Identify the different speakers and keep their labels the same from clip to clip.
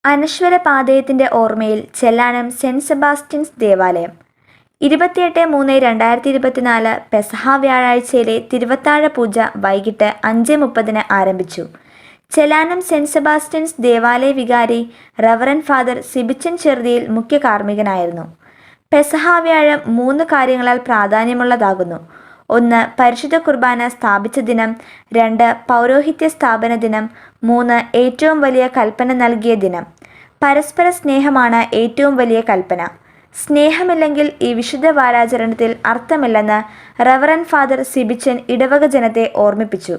Speaker 1: അനശ്വര പാഥേയത്തിന്റെ ഓർമ്മയിൽ Chellanam saint Sebastian's ദേവാലയം 28/3/2024 പെസഹ വ്യാഴാഴ്ചയിലെ തിരുവത്താഴ പൂജ വൈകിട്ട് 5:30 ആരംഭിച്ചു. ചെല്ലാനം സെന്റ് സെബാസ്റ്റ്യൻസ് ദേവാലയ വികാരി റവറന്റ് ഫാദർ സിബിച്ചൻ ചെറുതിയിൽ മുഖ്യ കാർമ്മികനായിരുന്നു. പെസഹ വ്യാഴം 3 കാര്യങ്ങളാൽ പ്രാധാന്യമുള്ളതാകുന്നു. 1. പരിശുദ്ധ കുർബാന സ്ഥാപിച്ച ദിനം. 2. പൗരോഹിത്യ സ്ഥാപന ദിനം. 3. ഏറ്റവും വലിയ കൽപ്പന നൽകിയ ദിനം. പരസ്പര സ്നേഹമാണ് ഏറ്റവും വലിയ കൽപ്പന. സ്നേഹമില്ലെങ്കിൽ ഈ വിശുദ്ധ വാരാചരണത്തിൽ അർത്ഥമില്ലെന്ന് റവറന്റ് ഫാദർ സിബിച്ചൻ ഇടവക ജനത്തെ ഓർമ്മിപ്പിച്ചു.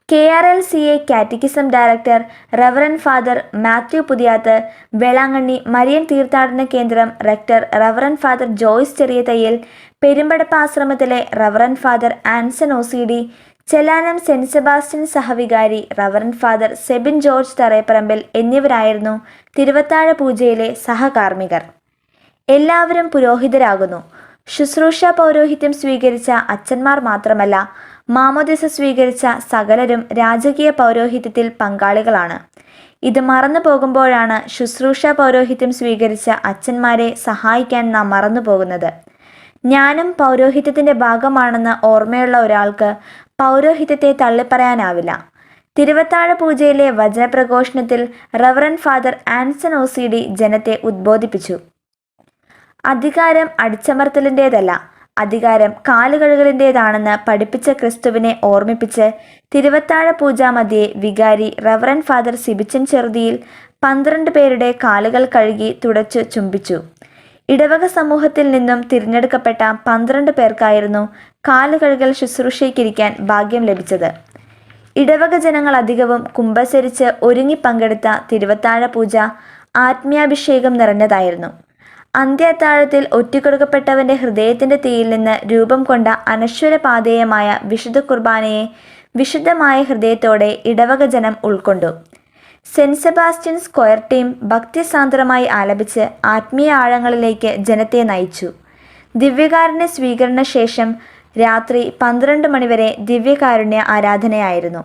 Speaker 1: KRLCA catechism director reverend father Mathew Puthiyath, Velankanni Marian തീർത്ഥാടന കേന്ദ്രം റെക്ടർ റവറന്റ് ഫാദർ ജോയ്സ് ചെറിയ തയ്യൽ, പെരുമ്പടപ്പ് ആശ്രമത്തിലെ reverend father Anson OCD, Chellanam saint Sebastian സഹവികാരി റവറന്റ് ഫാദർ സെബിൻ ജോർജ് തറേപ്പറമ്പിൽ എന്നിവരായിരുന്നു തിരുവത്താഴ പൂജയിലെ സഹകാർമ്മികർ. എല്ലാവരും പുരോഹിതരാകുന്നു. ശുശ്രൂഷ പൗരോഹിത്യം സ്വീകരിച്ച അച്ഛന്മാർ മാത്രമല്ല, മാമോദിസ സ്വീകരിച്ച സകലരും രാജകീയ പൗരോഹിത്യത്തിൽ പങ്കാളികളാണ്. ഇത് മറന്നു പോകുമ്പോഴാണ് ശുശ്രൂഷ പൗരോഹിത്യം സ്വീകരിച്ച അച്ഛന്മാരെ സഹായിക്കാൻ നാം മറന്നു പോകുന്നത്. ഞാനും പൗരോഹിത്യത്തിന്റെ ഭാഗമാണെന്ന് ഓർമ്മയുള്ള ഒരാൾക്ക് പൗരോഹിത്യത്തെ തള്ളിപ്പറയാനാവില്ല. തിരുവത്താഴ പൂജയിലെ വചനപ്രഘോഷണത്തിൽ റവറന്റ് ഫാദർ ആൻസൺ OCD ജനത്തെ ഉദ്ബോധിപ്പിച്ചു. അധികാരം അടിച്ചമർത്തലിൻ്റേതല്ല, അധികാരം കാലുകഴുകലിൻ്റേതാണെന്ന് പഠിപ്പിച്ച ക്രിസ്തുവിനെ ഓർമ്മിപ്പിച്ച് തിരുവത്താഴ പൂജാമധ്യേ വികാരി റവറന്റ് ഫാദർ സിബിച്ചൻ ചെറുതിയിൽ 12 പേരുടെ കാലുകൾ കഴുകി തുടച്ചു ചുംബിച്ചു. ഇടവക സമൂഹത്തിൽ നിന്നും തിരഞ്ഞെടുക്കപ്പെട്ട 12 പേർക്കായിരുന്നു കാലുകഴുകൽ ശുശ്രൂഷയ്ക്കിരിക്കാൻ ഭാഗ്യം ലഭിച്ചത്. ഇടവക ജനങ്ങൾ അധികവും കുമ്പസരിച്ച് ഒരുങ്ങി പങ്കെടുത്ത തിരുവത്താഴ പൂജ ആത്മീയാഭിഷേകം നിറഞ്ഞതായിരുന്നു. അന്ത്യാത്താഴത്തിൽ ഒറ്റിക്കൊടുക്കപ്പെട്ടവന്റെ ഹൃദയത്തിന്റെ തീയിൽ നിന്ന് രൂപം കൊണ്ട അനശ്വര പാഥേയമായ വിശുദ്ധ കുർബാനയെ വിശുദ്ധമായ ഹൃദയത്തോടെ ഇടവക ജനം ഉൾക്കൊണ്ടു. സെന്റ് സെബാസ്റ്റ്യൻസ് കൊയർ ടീം ഭക്തിസാന്ദ്രമായി ആലപിച്ച് ആത്മീയ ആഴങ്ങളിലേക്ക് ജനത്തെ നയിച്ചു. ദിവ്യകാരുണ്യ സ്വീകരണ ശേഷം രാത്രി 12 മണിവരെ ദിവ്യകാരുണ്യ ആരാധനയായിരുന്നു.